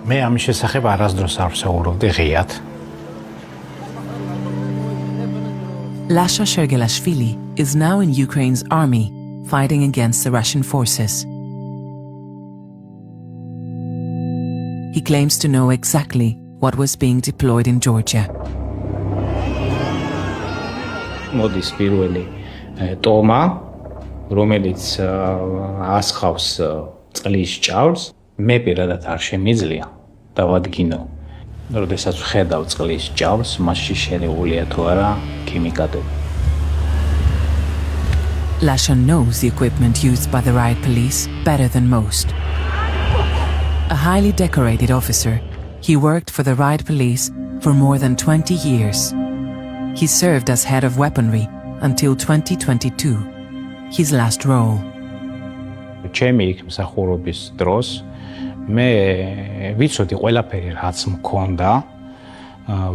მე ამის შესახებ არასდროს არ ვსაუბრობდი ღიად. Lasha Shergelashvili is now in Ukraine's army, fighting against the Russian forces. He claims to know exactly what was being deployed in Georgia. მოდის პირველი ტომა, რომელიც ასხავს წყლის ჭავლს, მე პირადად არ შემიძლია დავადგინო. როდესაც ვხედავ წყლის ჭავლს, მასში შერეულია თუ არა ქიმიკატები. Lasha knows the equipment used by the riot police better than most. A highly decorated officer, he worked for the riot police for more than 20 years. He served as head of weaponry until 2022, his last role. ჩემი იქ მსახურობის დროს მე ვიცოდი ყველაფერი რაც მქონდა,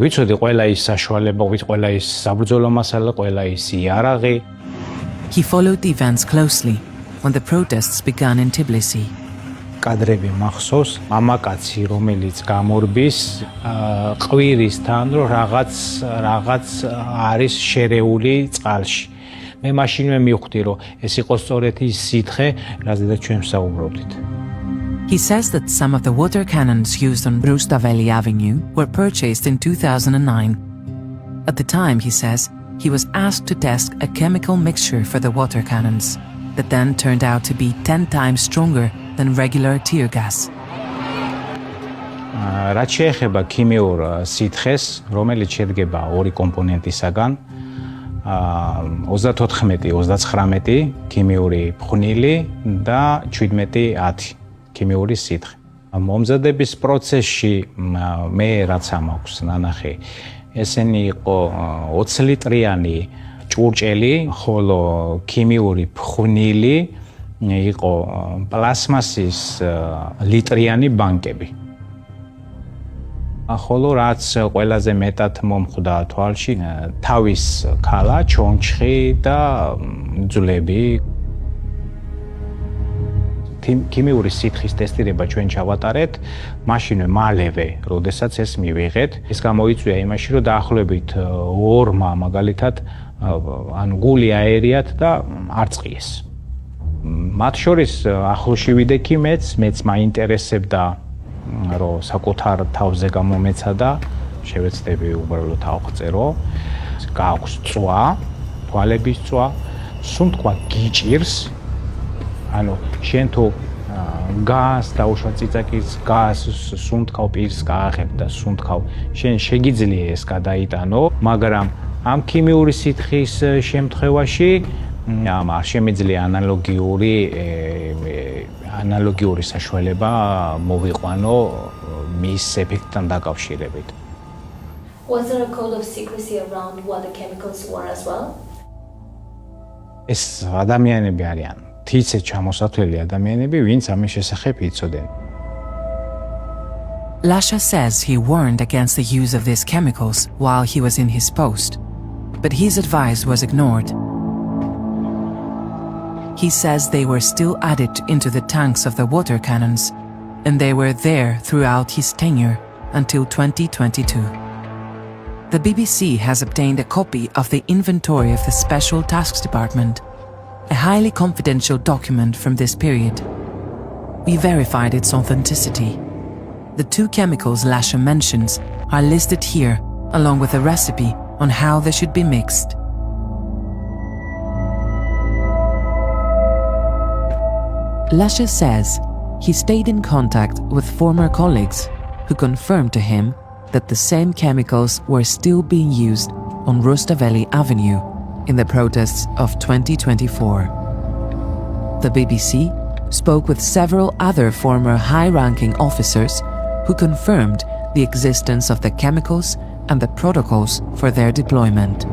ვიცოდი ყველა ის საშუალება, ყველა ის საბრძოლო მასალა, ყველა ის იარაღი. He followed the events closely when the protests began in Tbilisi. კადრები მახსოვს, მამაკაცი რომელიც გამორბის ყვირისთან რომ რაღაც არის შერეული წყალში. მე მაშინვე მივხვდი რომ ეს იყო სწორედ ის სითხე, რაზეც ჩვენ ვსაუბრობდით. He says that some of the water cannons used on Rustaveli Avenue were purchased in 2009. At the time, he says, he was asked to test a chemical mixture for the water cannons that then turned out to be 10 times stronger than regular tear gas. რაც შეეხება ქიმიურ სითხეს, რომელიც შედგება ორი კომპონენტისაგან, 34-39 ქიმიური ფხვნილი და 17-10 ქიმიური სითხე. მომზადების პროცესში მე რაც ამაქვს ნანახი, ესენი იყო 20 ლიტრიანი ჭურჭელი, ხოლო ქიმიური ფხვნილი იყო პლასმასის ლიტრიანი ბანკები. ხოლო რაც ყველაზე მეტად მომხვდა თვალში, თავის ქალა, ჩონჩხი და ძვლები. ქიმიური სითხის ტესტირება ჩვენ ჩავატარეთ, მაშინვე მალევე, როდესაც ეს მივიღეთ, ეს გამოიწვია იმაში, რომ დაახლოებით 2-მა მაგალითად ანუ გული აერიათ და არ წყიეს. მათ შორის ახლოში ვიდექი მეც მაინტერესებდა რომ საკუთარ თავზე გამომეცადა, შევეცდები უბრალოდ ავღწერო, გააქვს წვა, თვალების წვა, სუნთქვა გიჭირს, ანუ შენ თუ გას დაუშვა წიწაკის გას სუნთქავ პირს გააღებ და სუნთქავ, შენ შეგიძლია ეს გადაიტანო, მაგრამ ამ ქიმიური სითხის შემთხვევაში არ შემიძლია ანალოგიური საშუალება მოვიყვანო მის ეფექტთან დაკავშირებით. Was there a code of secrecy around what the chemicals were as well? ეს ადამიანები არიან, თიცე ჩამოსათვლელი ადამიანები, ვინც ამის შესახებ იცოდნენ. Lasha says he warned against the use of these chemicals while he was in his post, but his advice was ignored. He says they were still added into the tanks of the water cannons, and they were there throughout his tenure until 2022. The BBC has obtained a copy of the inventory of the Special Tasks Department, a highly confidential document from this period. We verified its authenticity. The 2 chemicals Lasha mentions are listed here, along with a recipe on how they should be mixed. Lasha says he stayed in contact with former colleagues who confirmed to him that the same chemicals were still being used on Rustaveli Avenue in the protests of 2024. The BBC spoke with several other former high-ranking officers who confirmed the existence of the chemicals and the protocols for their deployment.